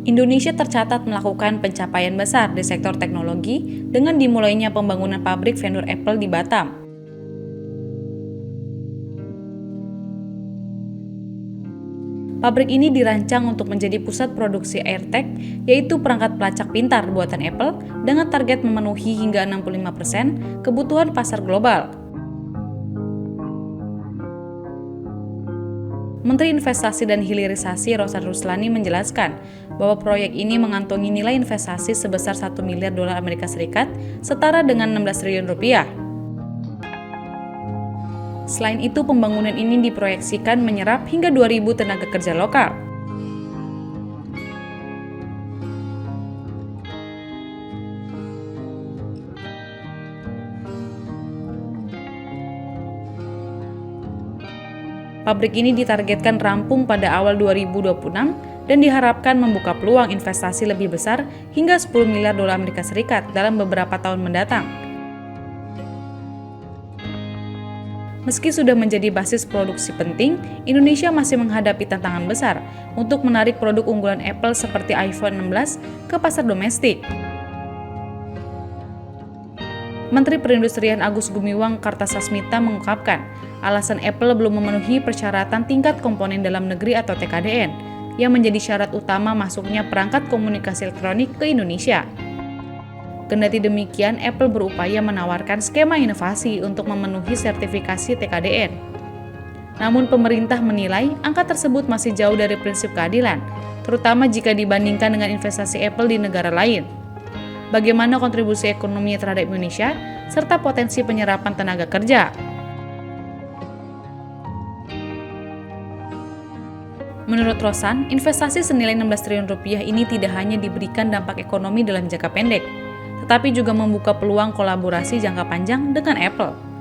Indonesia tercatat melakukan pencapaian besar di sektor teknologi dengan dimulainya pembangunan pabrik vendor Apple di Batam. Pabrik ini dirancang untuk menjadi pusat produksi AirTag, yaitu perangkat pelacak pintar buatan Apple, dengan target memenuhi hingga 65% kebutuhan pasar global. Menteri Investasi dan Hilirisasi Rosan Ruslani menjelaskan bahwa proyek ini mengantongi nilai investasi sebesar 1 miliar dolar Amerika Serikat, setara dengan 16 triliun rupiah. Selain itu, pembangunan ini diproyeksikan menyerap hingga 2.000 tenaga kerja lokal. Pabrik ini ditargetkan rampung pada awal 2026 dan diharapkan membuka peluang investasi lebih besar hingga 10 miliar dolar Amerika Serikat dalam beberapa tahun mendatang. Meski sudah menjadi basis produksi penting, Indonesia masih menghadapi tantangan besar untuk menarik produk unggulan Apple seperti iPhone 16 ke pasar domestik. Menteri Perindustrian Agus Gumiwang Kartasasmita mengungkapkan, alasan Apple belum memenuhi persyaratan tingkat komponen dalam negeri atau TKDN, yang menjadi syarat utama masuknya perangkat komunikasi elektronik ke Indonesia. Kendati demikian, Apple berupaya menawarkan skema inovasi untuk memenuhi sertifikasi TKDN. Namun pemerintah menilai angka tersebut masih jauh dari prinsip keadilan, terutama jika dibandingkan dengan investasi Apple di negara lain. Bagaimana kontribusi ekonomi terhadap Indonesia, serta potensi penyerapan tenaga kerja. Menurut Rosan, investasi senilai 16 triliun rupiah ini tidak hanya diberikan dampak ekonomi dalam jangka pendek, tetapi juga membuka peluang kolaborasi jangka panjang dengan Apple.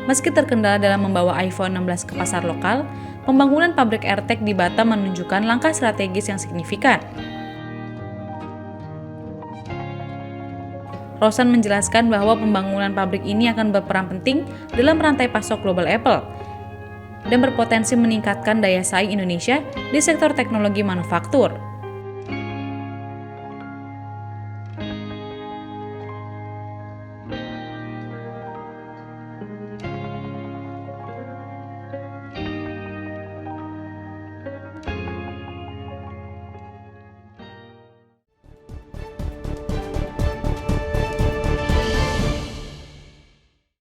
Meski terkendala dalam membawa iPhone 16 ke pasar lokal, pembangunan pabrik AirTag di Batam menunjukkan langkah strategis yang signifikan. Rosan menjelaskan bahwa pembangunan pabrik ini akan berperan penting dalam rantai pasok global Apple dan berpotensi meningkatkan daya saing Indonesia di sektor teknologi manufaktur.